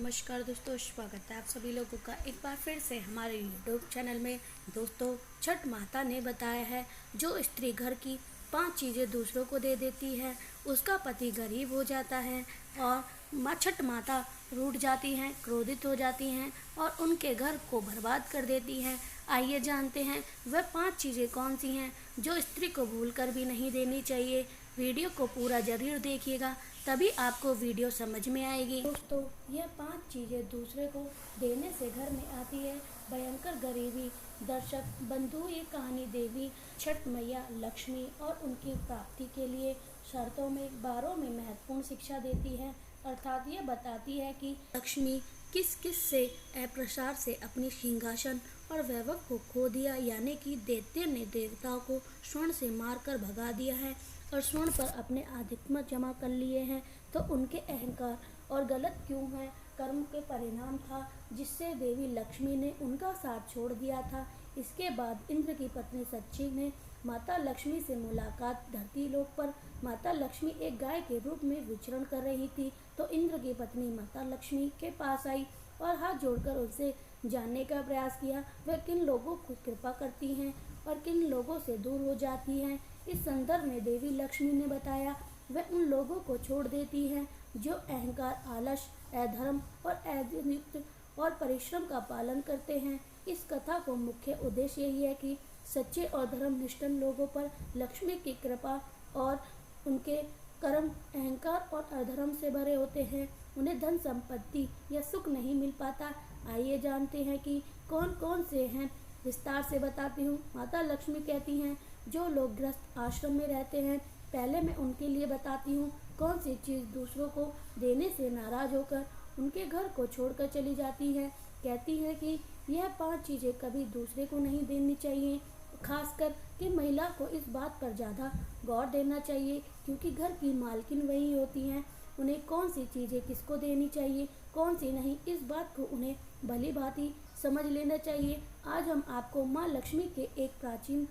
नमस्कार दोस्तों, स्वागत है आप सभी लोगों का एक बार फिर से हमारे यूट्यूब चैनल में। दोस्तों, छठ माता ने बताया है जो स्त्री घर की 5 चीज़ें दूसरों को दे देती है उसका पति गरीब हो जाता है और छठ माता रूठ जाती हैं, क्रोधित हो जाती हैं और उनके घर को बर्बाद कर देती हैं। आइए जानते हैं वह 5 चीज़ें कौन सी हैं जो स्त्री को भूल कर भी नहीं देनी चाहिए। वीडियो को पूरा जरूर देखिएगा, तभी आपको वीडियो समझ में आएगी। दोस्तों, यह 5 चीज़ें दूसरे को देने से घर में आती है भयंकर गरीबी। दर्शक बंधु, ये कहानी देवी छठ मैया लक्ष्मी और उनकी प्राप्ति के लिए शर्तों में बारों में महत्वपूर्ण शिक्षा देती है। अर्थात ये बताती है कि लक्ष्मी किस किस से अप्रसार से अपनी सिंहासन और वैभव को खो दिया, यानी कि दैत्य ने देवताओं को स्वर्ण से मारकर भगा दिया है और स्वर्ण पर अपने आधिक्य जमा कर लिए हैं। तो उनके अहंकार और गलत क्यों है कर्म के परिणाम था जिससे देवी लक्ष्मी ने उनका साथ छोड़ दिया था। इसके बाद इंद्र की पत्नी सच्ची ने माता लक्ष्मी से मुलाकात। धरती लोक पर माता लक्ष्मी एक गाय के रूप में विचरण कर रही थी, तो इंद्र की पत्नी माता लक्ष्मी के पास आई और हाथ जोड़कर उनसे जानने का प्रयास किया वह किन लोगों को कृपा करती हैं और किन लोगों से दूर हो जाती हैं। इस संदर्भ में देवी लक्ष्मी ने बताया वह उन लोगों को छोड़ देती हैं जो अहंकार, आलस, अधर्म और अयुक्त और परिश्रम का पालन करते हैं। इस कथा को मुख्य उद्देश्य यही है कि सच्चे और धर्मनिष्ठ लोगों पर लक्ष्मी की कृपा और उनके कर्म अहंकार और अधर्म से भरे होते हैं, उन्हें धन संपत्ति या सुख नहीं मिल पाता। आइए जानते हैं कि कौन कौन से हैं, विस्तार से बताती हूँ। माता लक्ष्मी कहती हैं जो लोग गृहस्थ आश्रम में रहते हैं, पहले मैं उनके लिए बताती हूँ कौन सी चीज़ दूसरों को देने से नाराज होकर उनके घर को छोड़कर चली जाती है। कहती है कि यह 5 चीज़ें कभी दूसरे को नहीं देनी चाहिए, खासकर कि महिला को इस बात पर ज़्यादा गौर देना चाहिए क्योंकि घर की मालकिन वही होती हैं। उन्हें कौन सी चीज़ें किसको देनी चाहिए, कौन सी नहीं, इस बात को उन्हें भली भांति समझ लेना चाहिए। आज हम आपको माँ लक्ष्मी के एक प्राचीन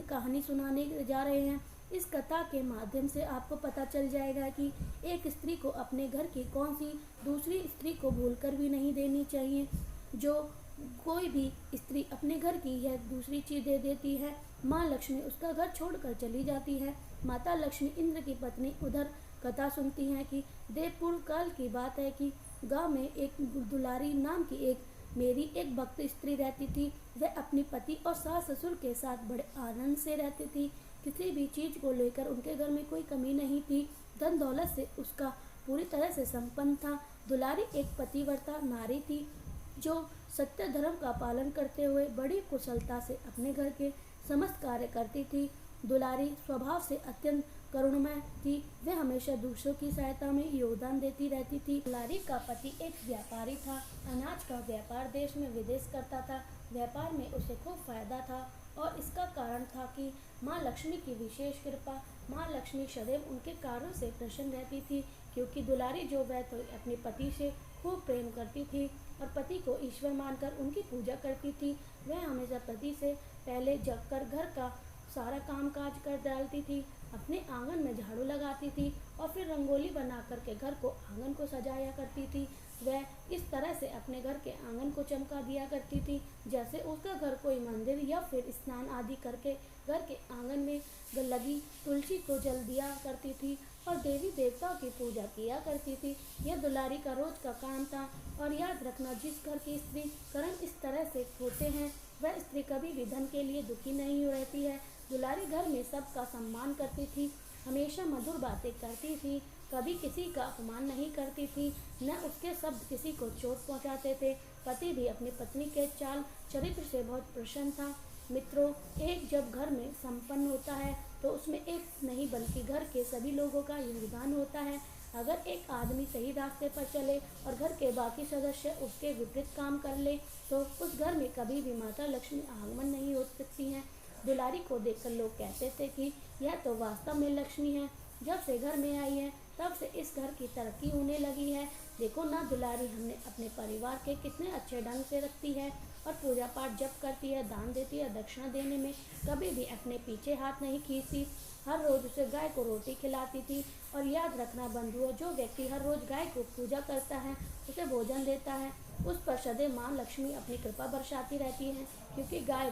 कहानी सुनाने जा रहे हैं। इस कथा के माध्यम से आपको पता चल जाएगा कि एक स्त्री को अपने घर की कौन सी दूसरी स्त्री को भूलकर भी नहीं देनी चाहिए। जो कोई भी स्त्री अपने घर की यह दूसरी चीज़ दे देती है, माँ लक्ष्मी उसका घर छोड़कर चली जाती है। माता लक्ष्मी इंद्र की पत्नी उधर कथा सुनती हैं कि देव पूर्व काल की बात है कि गांव में एक दुलारी नाम की एक भक्त स्त्री रहती थी। वह अपनी पति और सास ससुर के साथ बड़े आनंद से रहती थी। किसी भी चीज़ को लेकर उनके घर में कोई कमी नहीं थी। धन दौलत से उसका पूरी तरह से संपन्न था। दुलारी एक पतिव्रता नारी थी जो सत्य धर्म का पालन करते हुए बड़ी कुशलता से अपने घर के समस्त कार्य करती थी। दुलारी स्वभाव से अत्यंत करुणमय थी। वह हमेशा दूसरों की सहायता में योगदान देती रहती थी। दुलारी का पति एक व्यापारी था। अनाज का व्यापार देश में विदेश करता था। व्यापार में उसे खूब फायदा था और इसका कारण था कि माँ लक्ष्मी की विशेष कृपा। माँ लक्ष्मी सदैव उनके कार्यों से प्रसन्न रहती थी क्योंकि दुलारी जो वह तो अपने पति से खूब प्रेम करती थी और पति को ईश्वर मानकर उनकी पूजा करती थी। वह हमेशा पति से पहले जगकर घर का सारा काम काज कर डालती थी, अपने आंगन में झाड़ू लगाती थी और फिर रंगोली बना करके घर को आंगन को सजाया करती थी। वह इस तरह से अपने घर के आंगन को चमका दिया करती थी जैसे उसका घर कोई मंदिर या फिर स्नान आदि करके घर के आंगन में लगी तुलसी को जल दिया करती थी और देवी देवताओं की पूजा किया करती थी। यह दुलारी का रोज का काम था। और याद रखना, जिस घर की स्त्री कर्म इस तरह से होते हैं वह स्त्री कभी भी धन के लिए दुखी नहीं रहती है। दुलारी घर में सबका सम्मान करती थी, हमेशा मधुर बातें करती थी, कभी किसी का अपमान नहीं करती थी, न उसके शब्द किसी को चोट पहुंचाते थे। पति भी अपनी पत्नी के चाल चरित्र से बहुत प्रसन्न था। मित्रों, एक जब घर में संपन्न होता है तो उसमें एक नहीं बल्कि घर के सभी लोगों का योगदान होता है। अगर एक आदमी सही रास्ते पर चले और घर के बाकी सदस्य उसके विपरीत काम कर ले तो उस घर में कभी भी माता लक्ष्मी आगमन नहीं हो सकती हैं। दुलारी को देखकर लोग कहते थे कि यह तो वास्तव में लक्ष्मी है। जब से घर में आई है तब से इस घर की तरक्की होने लगी है। देखो ना, दुलारी हमने अपने परिवार के कितने अच्छे ढंग से रखती है और पूजा पाठ जब करती है, दान देती है, दक्षिणा देने में कभी भी अपने पीछे हाथ नहीं खींचती। हर रोज उसे गाय को रोटी खिलाती थी। और याद रखना बंधुओं, जो व्यक्ति हर रोज गाय को पूजा करता है उसे भोजन देता है। उस पर सदैव माँ लक्ष्मी अपनी कृपा बरसाती रहती है, क्योंकि गाय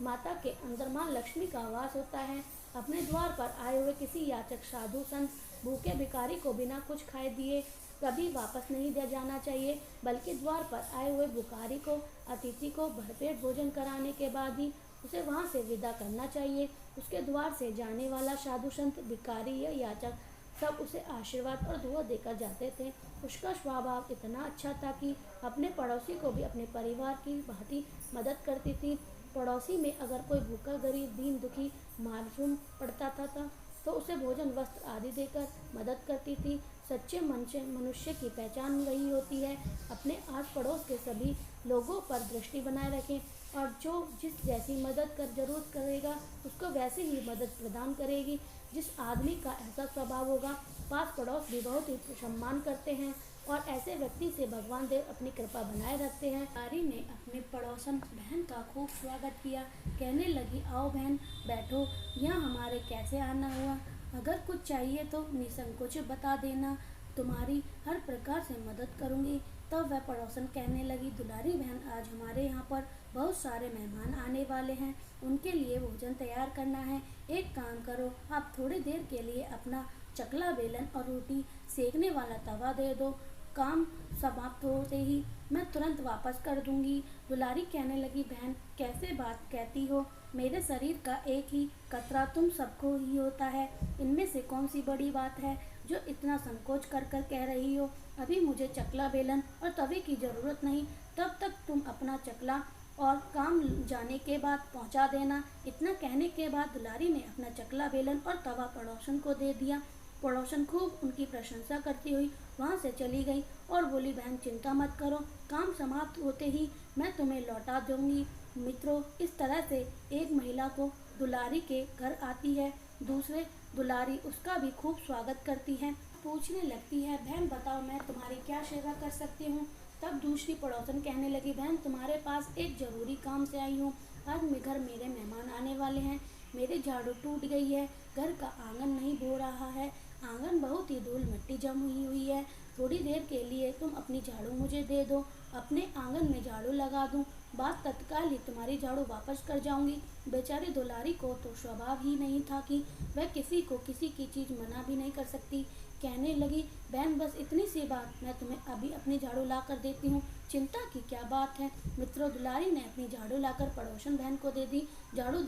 माता के अंदर माँ लक्ष्मी का वास होता है। अपने द्वार पर आए हुए किसी याचक, साधु, संत, भूखे भिखारी को बिना कुछ खाए दिए कभी वापस नहीं दे जाना चाहिए, बल्कि द्वार पर आए हुए भिखारी को, अतिथि को भरपेट भोजन कराने के बाद ही उसे वहाँ से विदा करना चाहिए। उसके द्वार से जाने वाला साधु, संत, भिखारी या याचक सब उसे आशीर्वाद और दुआ देकर जाते थे। उसका स्वभाव इतना अच्छा था कि अपने पड़ोसी को भी अपने परिवार की भांति मदद करती थी। पड़ोसी में अगर कोई भूखा, गरीब, दीन दुखी मासूम पड़ता था तो उसे भोजन, वस्त्र आदि देकर मदद करती थी। सच्चे मनुष्य की पहचान वही होती है। अपने आस पड़ोस के सभी लोगों पर दृष्टि बनाए रखें, और जो जिस जैसी मदद कर जरूरत करेगा उसको वैसे ही मदद प्रदान करेगी। जिस आदमी का ऐसा स्वभाव होगा, पास पड़ोस भी बहुत ही सम्मान करते हैं, और ऐसे व्यक्ति से भगवान देव अपनी कृपा बनाए रखते हैं। कारी ने अपने पड़ोसन बहन का खूब स्वागत किया। कहने लगी, आओ बहन, बैठो। यहाँ हमारे कैसे आना हुआ? अगर कुछ चाहिए तो निसंकोच बता देना, तुम्हारी हर प्रकार से मदद करूँगी। तब वह पड़ोसन कहने लगी, दुलारी बहन, आज हमारे यहाँ पर बहुत सारे मेहमान आने वाले हैं, उनके लिए भोजन तैयार करना है। एक काम करो, आप थोड़ी देर के लिए अपना चकला, बेलन और रोटी सेकने वाला तवा दे दो। काम समाप्त होते ही मैं तुरंत वापस कर दूंगी। दुलारी कहने लगी, बहन कैसे बात कहती हो? मेरे शरीर का एक ही कतरा तुम सबको ही होता है, इनमें से कौन सी बड़ी बात है जो इतना संकोच कर कर कह रही हो? अभी मुझे चकला, बेलन और तवे की ज़रूरत नहीं, तब तक तुम अपना चकला और काम जाने के बाद पहुंचा देना। इतना कहने के बाद दुलारी ने अपना चकला, बेलन और तवा पड़ोसन को दे दिया। पड़ोसन खूब उनकी प्रशंसा करती हुई वहाँ से चली गई और बोली, बहन चिंता मत करो, काम समाप्त होते ही मैं तुम्हें लौटा दूंगी। मित्रों, इस तरह से एक महिला को दुलारी के घर आती है, दूसरे दुलारी उसका भी खूब स्वागत करती है, पूछने लगती है, बहन बताओ मैं तुम्हारी क्या सेवा कर सकती हूँ? तब दूसरी पड़ोसन कहने लगी, बहन तुम्हारे पास एक जरूरी काम से आई हूँ। आज घर मेरे मेहमान आने वाले हैं, मेरी झाड़ू टूट गई है, घर का आंगन नहीं बो रहा है, आंगन बहुत ही धूल मिट्टी जमी हुई है। थोड़ी देर के लिए तुम अपनी झाड़ू मुझे दे दो, अपने आंगन में झाड़ू लगा दूं, बाद तत्काल ही तुम्हारी झाड़ू वापस कर जाऊंगी। बेचारी दुलारी को तो स्वभाव ही नहीं था कि वह किसी को किसी की चीज़ मना भी नहीं कर सकती। कहने लगी, बहन बस इतनी सी बात, मैं तुम्हें अभी अपनी झाड़ू ला कर देती हूँ, चिंता की क्या बात है। मित्रों, दुलारी ने अपनी झाड़ू लाकर पड़ोसन बहन को दे दी। झाड़ू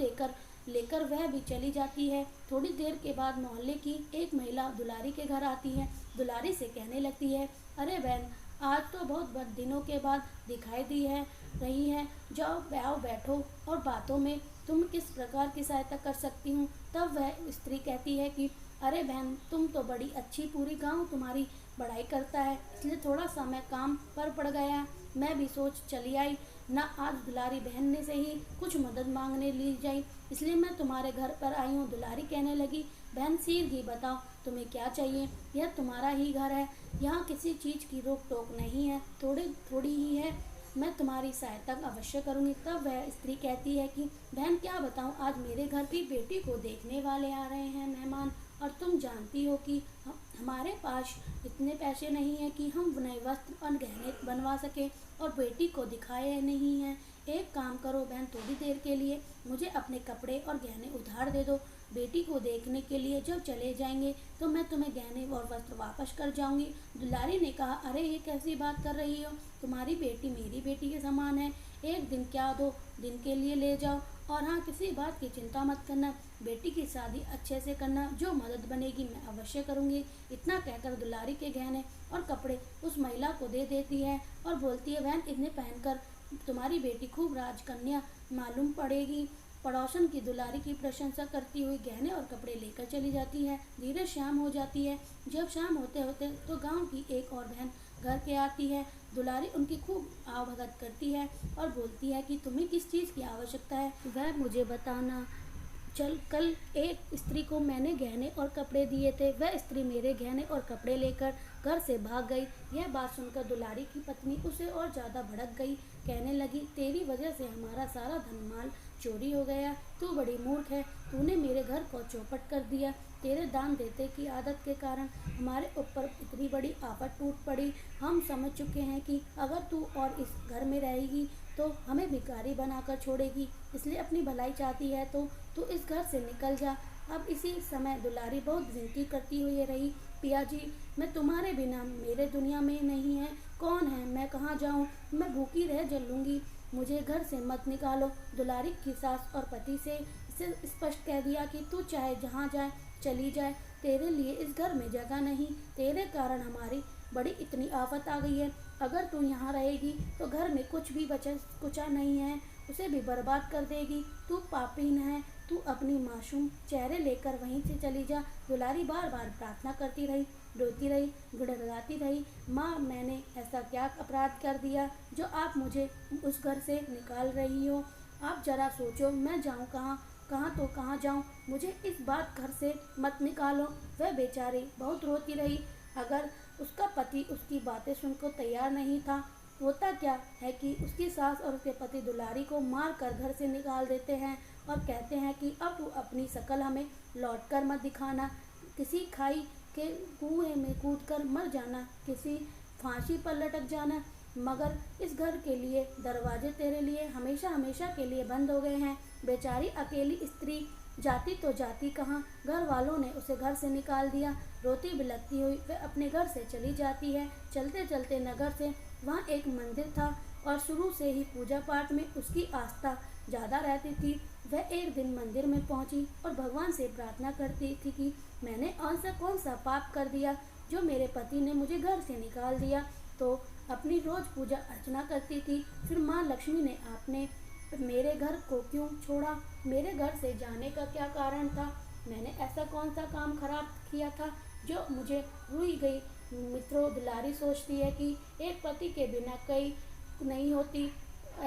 लेकर वह भी चली जाती है। थोड़ी देर के बाद मोहल्ले की एक महिला दुलारी के घर आती है। दुलारी से कहने लगती है, अरे बहन, आज तो बहुत दिनों के बाद दिखाई दी है रही है, जाओ आओ बैठो और बातों में तुम किस प्रकार की सहायता कर सकती हूँ? तब वह स्त्री कहती है कि अरे बहन, तुम तो बड़ी अच्छी, पूरी गांव तुम्हारी बड़ाई करता है, इसलिए थोड़ा सा मैं काम पर पड़ गया, मैं भी सोच चली आई ना, आज दुलारी बहन ने से ही कुछ मदद मांगने ली जाई, इसलिए मैं तुम्हारे घर पर आई हूँ। दुलारी कहने लगी, बहन सीधी बताओ तुम्हें क्या चाहिए? यह तुम्हारा ही घर है, यहाँ किसी चीज़ की रोक टोक नहीं है, थोड़ी ही है, मैं तुम्हारी सहायता अवश्य करूँगी। तब वह स्त्री कहती है कि बहन क्या बताऊँ, आज मेरे घर की बेटी को देखने वाले आ रहे हैं मेहमान, और तुम जानती हो कि हमारे पास इतने पैसे नहीं हैं कि हम नए वस्त्र और गहने बनवा सकें, और बेटी को दिखाए नहीं हैं। एक काम करो बहन, थोड़ी देर के लिए मुझे अपने कपड़े और गहने उधार दे दो, बेटी को देखने के लिए जब चले जाएंगे तो मैं तुम्हें गहने और वस्त्र वापस कर जाऊंगी। दुलारी ने कहा, अरे ये कैसी बात कर रही हो, तुम्हारी बेटी मेरी बेटी के समान है, एक दिन क्या 2 दिन के लिए ले जाओ, और हाँ, किसी बात की चिंता मत करना, बेटी की शादी अच्छे से करना, जो मदद बनेगी मैं अवश्य करूँगी। इतना कहकर दुलारी के गहने और कपड़े उस महिला को दे देती है और बोलती है, बहन इन्हें पहनकर तुम्हारी बेटी खूब राजकन्या मालूम पड़ेगी। पड़ोसन की दुलारी की प्रशंसा करती हुई गहने और कपड़े लेकर चली जाती है। धीरे शाम हो जाती है। जब शाम होते होते तो गांव की एक और बहन घर के आती है। दुलारी उनकी खूब आवभगत करती है और बोलती है कि तुम्हें किस चीज़ की आवश्यकता है वह मुझे बताना। कल एक स्त्री को मैंने गहने और कपड़े दिए थे, वह स्त्री मेरे गहने और कपड़े लेकर घर से भाग गई। यह बात सुनकर दुलारी की पत्नी उसे और ज़्यादा भड़क गई। कहने लगी, तेरी वजह से हमारा सारा धन माल चोरी हो गया। तू बड़ी मूर्ख है, तूने मेरे घर को चौपट कर दिया। तेरे दान देते की आदत के कारण हमारे ऊपर इतनी बड़ी आफत टूट पड़ी। हम समझ चुके हैं कि अगर तू और इस घर में रहेगी तो हमें भिखारी बनाकर छोड़ेगी, इसलिए अपनी भलाई चाहती है तो तू इस घर से निकल जा। अब इसी समय दुलारी बहुत विनती करती हुई रही, पिया जी, मैं तुम्हारे बिना मेरे दुनिया में नहीं है, कौन है, मैं कहाँ जाऊँ, मैं भूखी रह जलूंगी, मुझे घर से मत निकालो। दुलारी की सास और पति से इसे स्पष्ट कह दिया कि तू चाहे जहाँ जाए चली जाए, तेरे लिए इस घर में जगह नहीं, तेरे कारण हमारी बड़ी इतनी आफत आ गई है। अगर तू यहाँ रहेगी तो घर में कुछ भी बचा कुचा नहीं है, उसे भी बर्बाद कर देगी। तू पापीन है, तू अपनी मासूम चेहरे लेकर वहीं से चली जा। दुलारी बार बार प्रार्थना करती रही, रोती रही, गिड़गिड़ाती रही, माँ मैंने ऐसा क्या अपराध कर दिया जो आप मुझे उस घर से निकाल रही हो। आप जरा सोचो, मैं जाऊँ कहाँ, कहाँ तो कहाँ जाऊँ, मुझे इस बात घर से मत निकालो। वह बेचारी बहुत रोती रही। अगर उसका पति उसकी बातें सुनकर तैयार नहीं था, होता क्या है कि उसकी सास और उसके पति दुलारी को मार कर घर से निकाल देते हैं और कहते हैं कि अब तू अपनी शकल हमें लौट कर मत दिखाना, किसी खाई के कुएं में कूदकर मर जाना, किसी फांसी पर लटक जाना, मगर इस घर के लिए दरवाजे तेरे लिए हमेशा हमेशा के लिए बंद हो गए हैं। बेचारी अकेली स्त्री जाती तो जाती कहाँ, घर वालों ने उसे घर से निकाल दिया। रोती बिलखती हुई वह अपने घर से चली जाती है। चलते चलते नगर से वहाँ एक मंदिर था और शुरू से ही पूजा पाठ में उसकी आस्था ज़्यादा रहती थी। वह एक दिन मंदिर में पहुंची और भगवान से प्रार्थना करती थी कि मैंने ऐसा कौन सा पाप कर दिया जो मेरे पति ने मुझे घर से निकाल दिया। तो अपनी रोज पूजा अर्चना करती थी। फिर माँ लक्ष्मी ने आपने मेरे घर को क्यों छोड़ा, मेरे घर से जाने का क्या कारण था, मैंने ऐसा कौन सा काम खराब किया था जो मुझे हुई गई। मित्रों, दुलारी सोचती है कि एक पति के बिना कई नहीं होती,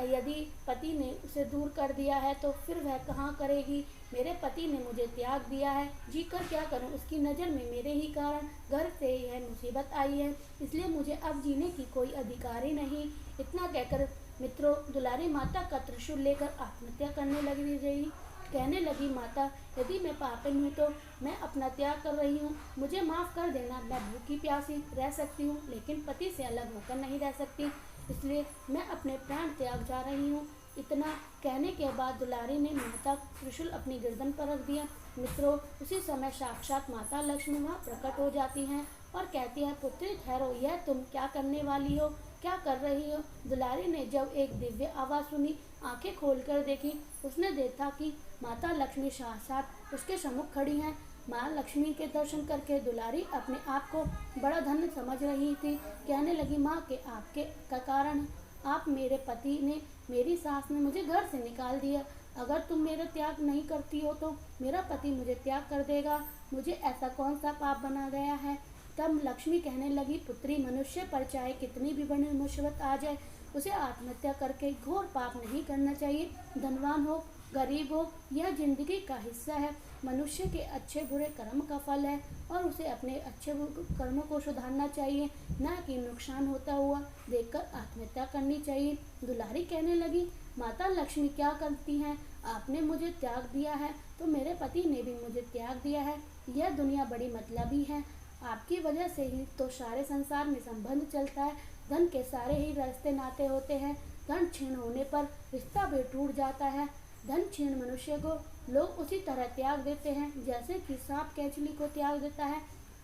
यदि पति ने उसे दूर कर दिया है तो फिर वह कहाँ करेगी। मेरे पति ने मुझे त्याग दिया है, जी कर क्या करूँ, उसकी नज़र में मेरे ही कारण घर से यह मुसीबत आई है, इसलिए मुझे अब जीने की कोई अधिकार ही नहीं। इतना कहकर मित्रों, दुलारी माता का त्रिशूल लेकर आत्महत्या करने लगी रही। कहने लगी, माता, यदि मैं पापिन हूँ तो मैं अपना त्याग कर रही हूँ, मुझे माफ़ कर देना। मैं भूखी प्यासी रह सकती हूँ लेकिन पति से अलग होकर नहीं रह सकती, इसलिए मैं अपने प्राण त्याग जा रही हूँ। इतना कहने के बाद दुलारी ने माता त्रिशूल अपनी गर्दन पर रख दिया। मित्रों, उसी समय साक्षात माता लक्ष्मी वहाँ प्रकट हो जाती हैं और कहती है, पुत्री ठहरो, यह तुम क्या करने वाली हो, क्या कर रही हो। दुलारी ने जब एक दिव्य आवाज़ सुनी, आंखें खोलकर देखी, उसने देखा कि माता लक्ष्मी साक्षात उसके सम्मुख खड़ी हैं। माँ लक्ष्मी के दर्शन करके दुलारी अपने आप को बड़ा धन्य समझ रही थी। कहने लगी, माँ के आपके का कारण आप मेरे पति ने, मेरी सास ने मुझे घर से निकाल दिया। अगर तुम मेरा त्याग नहीं करती हो तो मेरा पति मुझे त्याग कर देगा। मुझे ऐसा कौन सा पाप बना गया है। तब लक्ष्मी कहने लगी, पुत्री, मनुष्य पर चाहे कितनी भी बड़ी मुसीबत आ जाए, उसे आत्महत्या करके घोर पाप नहीं करना चाहिए। धनवान हो गरीब हो, यह जिंदगी का हिस्सा है। मनुष्य के अच्छे बुरे कर्म का फल है और उसे अपने अच्छे कर्मों को सुधारना चाहिए, न कि नुकसान होता हुआ देखकर आत्महत्या करनी चाहिए। दुलारी कहने लगी, माता लक्ष्मी क्या करती हैं, आपने मुझे त्याग दिया है तो मेरे पति ने भी मुझे त्याग दिया है। यह दुनिया बड़ी मतलबी है, आपकी वजह से ही तो सारे संसार में संबंध चलता है। धन के सारे ही रिश्ते नाते होते हैं, धन क्षीण होने पर रिश्ता भी टूट जाता है। धन क्षीण मनुष्य को लोग उसी तरह त्याग देते हैं जैसे कि सांप केचली को त्याग देता है।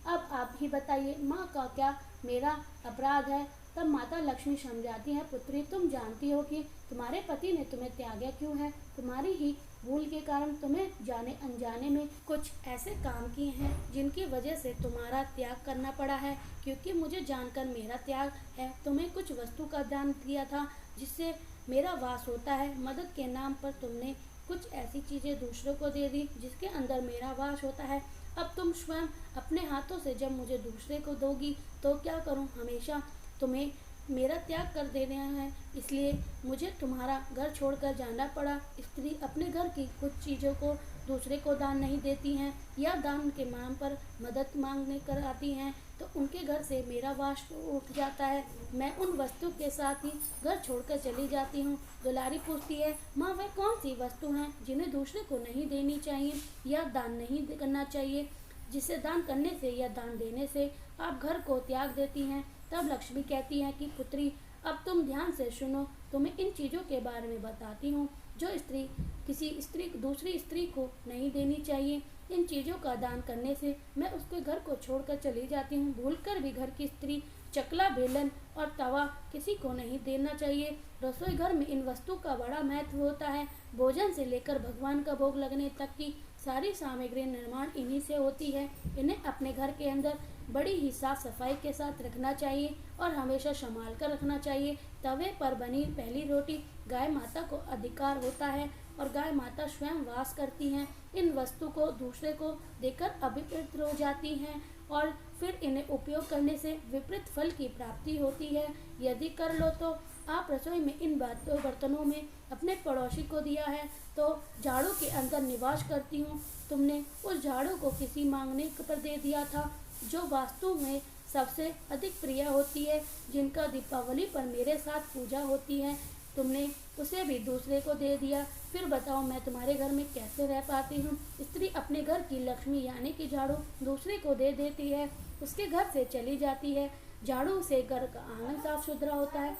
अब आप ही बताइए, माँ का क्या मेरा अपराध है। तब माता लक्ष्मी समझाती हैं, पुत्री, तुम जानती हो कि तुम्हारे पति ने तुम्हें त्यागा क्यों है। तुम्हारी ही भूल के कारण तुम्हें जाने अनजाने में कुछ ऐसे काम किए हैं जिनकी वजह से तुम्हारा त्याग करना पड़ा है। क्योंकि मुझे जानकर मेरा त्याग है, तुम्हें कुछ वस्तु का दान दिया था जिससे मेरा वास होता है। मदद के नाम पर तुमने कुछ ऐसी चीज़ें दूसरों को दे दी जिसके अंदर मेरा वास होता है। अब तुम स्वयं अपने हाथों से जब मुझे दूसरे को दोगी तो क्या करूं। हमेशा तुम्हें मेरा त्याग कर देना है, इसलिए मुझे तुम्हारा घर छोड़कर जाना पड़ा। स्त्री अपने घर की कुछ चीज़ों को दूसरे को दान नहीं देती हैं या दान के नाम पर मदद मांगने कर आती हैं तो उनके घर से मेरा वाष्प उठ जाता है। मैं उन वस्तु के साथ ही घर छोड़कर चली जाती हूँ। दुलारी पूछती है, माँ वह कौन सी वस्तु हैं जिन्हें दूसरे को नहीं देनी चाहिए या दान नहीं करना चाहिए, जिसे दान करने से या दान देने से आप घर को त्याग देती हैं। तब लक्ष्मी कहती है कि पुत्री, अब तुम ध्यान से सुनो, तुम्हें इन चीज़ों के बारे में बताती हूँ जो स्त्री किसी स्त्री दूसरी स्त्री को नहीं देनी चाहिए। इन चीज़ों का दान करने से मैं उसके घर को छोड़कर चली जाती हूँ। भूलकर भी घर की स्त्री चकला, बेलन और तवा किसी को नहीं देना चाहिए। रसोई घर में इन वस्तु का बड़ा महत्व होता है। भोजन से लेकर भगवान का भोग लगने तक की सारी सामग्री निर्माण इन्हीं से होती है। इन्हें अपने घर के अंदर बड़ी ही साफ सफाई के साथ रखना चाहिए और हमेशा संभाल कर रखना चाहिए। तवे पर बनी पहली रोटी गाय माता को अधिकार होता है और गाय माता स्वयं वास करती हैं। इन वस्तु को दूसरे को देकर अपवित्र हो जाती हैं और फिर इन्हें उपयोग करने से विपरीत फल की प्राप्ति होती है। यदि कर लो तो आप रसोई में इन बर्तनों में अपने पड़ोसी को दिया है तो झाड़ू के अंदर निवास करती हूँ। तुमने उस झाड़ू को किसी मांगने पर दे दिया था जो वास्तु में सबसे अधिक प्रिय होती है, जिनका दीपावली पर मेरे साथ पूजा होती है। तुमने उसे भी दूसरे को दे दिया। फिर बताओ मैं तुम्हारे घर में कैसे रह पाती हूँ। स्त्री अपने घर की लक्ष्मी यानी कि झाड़ू दूसरे को दे देती है, उसके घर से चली जाती है। झाड़ू से घर का आंगन साफ सुथरा होता है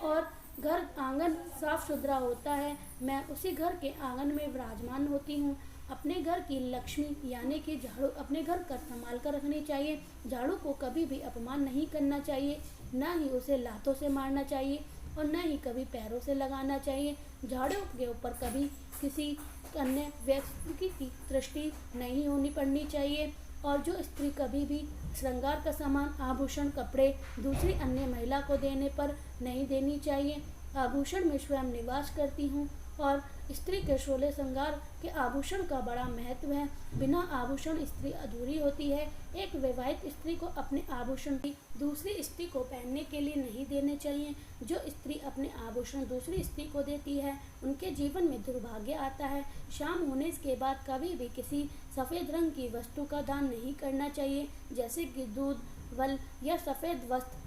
और घर आंगन साफ सुथरा होता है। मैं उसी घर के आंगन में विराजमान होती हूँ। अपने घर की लक्ष्मी यानी कि झाड़ू अपने घर का संभाल कर रखनी चाहिए। झाड़ू को कभी भी अपमान नहीं करना चाहिए, न ही उसे लातों से मारना चाहिए और न ही कभी पैरों से लगाना चाहिए। झाड़ू के ऊपर कभी किसी अन्य व्यक्ति की दृष्टि नहीं होनी पड़नी चाहिए और जो स्त्री कभी भी श्रृंगार का सामान, आभूषण, कपड़े दूसरी अन्य महिला को देने पर नहीं देनी चाहिए। आभूषण में स्वयं निवास करती हूँ और स्त्री के 16 श्रृंगार के आभूषण का बड़ा महत्व है। बिना आभूषण स्त्री अधूरी होती है। एक विवाहित स्त्री को अपने आभूषण भी दूसरी स्त्री को पहनने के लिए नहीं देने चाहिए। जो स्त्री अपने आभूषण दूसरी स्त्री को देती है उनके जीवन में दुर्भाग्य आता है। शाम होने के बाद कभी भी किसी सफ़ेद रंग की वस्तु का दान नहीं करना चाहिए, जैसे कि दूध, वल या सफ़ेद वस्त्र।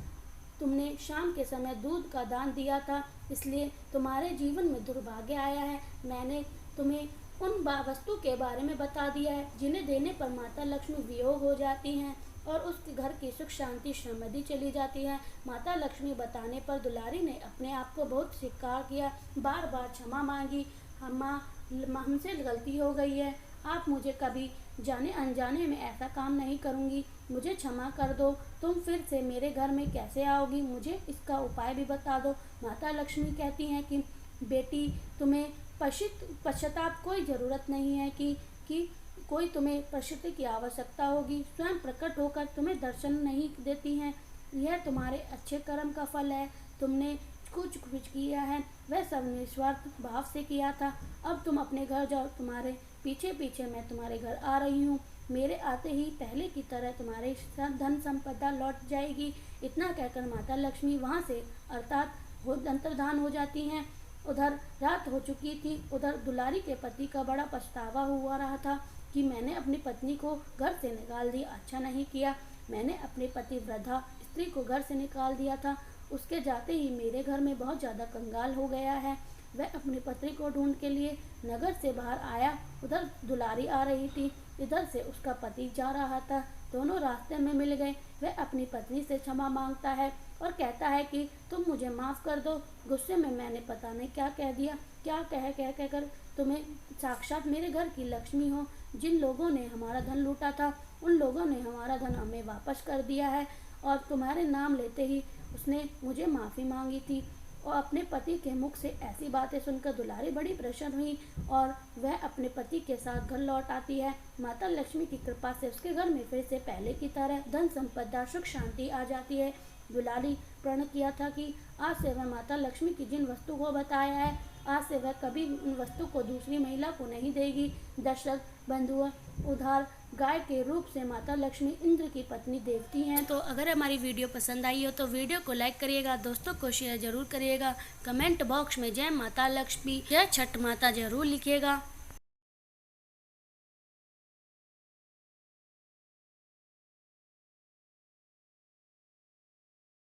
तुमने शाम के समय दूध का दान दिया था, इसलिए तुम्हारे जीवन में दुर्भाग्य आया है। मैंने तुम्हें उन वस्तु के बारे में बता दिया है जिन्हें देने पर माता लक्ष्मी वियोग हो जाती हैं और उसके घर की सुख शांति समृद्धि चली जाती है। माता लक्ष्मी बताने पर दुलारी ने अपने आप को बहुत स्वीकार किया, बार बार क्षमा मांगी। हमसे गलती हो गई है, आप मुझे कभी जाने अनजाने में ऐसा काम नहीं करूँगी, मुझे क्षमा कर दो। तुम फिर से मेरे घर में कैसे आओगी, मुझे इसका उपाय भी बता दो। माता लक्ष्मी कहती हैं कि बेटी, तुम्हें पश्चाताप कोई ज़रूरत नहीं है कि कोई तुम्हें पश्चाताप की आवश्यकता होगी। स्वयं प्रकट होकर तुम्हें दर्शन नहीं देती हैं, यह तुम्हारे अच्छे कर्म का फल है। तुमने कुछ किया है वह सब निस्वार्थ भाव से किया था। अब तुम अपने घर जाओ, तुम्हारे पीछे पीछे मैं तुम्हारे घर आ रही हूँ। मेरे आते ही पहले की तरह तुम्हारे धन संपदा लौट जाएगी। इतना कहकर माता लक्ष्मी वहाँ से अर्थात अंतर्धान हो जाती हैं। उधर रात हो चुकी थी। उधर दुलारी के पति का बड़ा पछतावा हुआ रहा था कि मैंने अपनी पत्नी को घर से निकाल दिया, अच्छा नहीं किया। मैंने अपनी पति वृद्धा स्त्री को घर से निकाल दिया था। उसके जाते ही मेरे घर में बहुत ज़्यादा कंगाल हो गया है। वह अपनी पत्नी को ढूंढ के लिए नगर से बाहर आया। उधर दुलारी आ रही थी, इधर से उसका पति जा रहा था। दोनों रास्ते में मिल गए। वह अपनी पत्नी से क्षमा मांगता है और कहता है कि तुम मुझे माफ़ कर दो, गुस्से में मैंने पता नहीं क्या कह दिया। क्या कह कर तुम्हें साक्षात मेरे घर की लक्ष्मी हो। जिन लोगों ने हमारा धन लूटा था उन लोगों ने हमारा धन हमें वापस कर दिया है और तुम्हारे नाम लेते ही उसने मुझे माफ़ी मांगी थी। और अपने पति के मुख से ऐसी बातें सुनकर दुलारी बड़ी प्रसन्न हुई और वह अपने पति के साथ घर लौट आती है। माता लक्ष्मी की कृपा से उसके घर में फिर से पहले की तरह धन संपदा सुख शांति आ जाती है। दुलारी प्रण किया था कि आज से वह माता लक्ष्मी की जिन वस्तु को बताया है, आज से वह कभी उन वस्तु को दूसरी महिला को नहीं देगी। दशरथ बंधुआ उधार गाय के रूप से माता लक्ष्मी इंद्र की पत्नी देवती हैं। तो अगर हमारी वीडियो पसंद आई हो तो वीडियो को लाइक करिएगा, दोस्तों को शेयर जरूर करिएगा, कमेंट बॉक्स में जय माता लक्ष्मी, जय छठ माता जरूर लिखिएगा।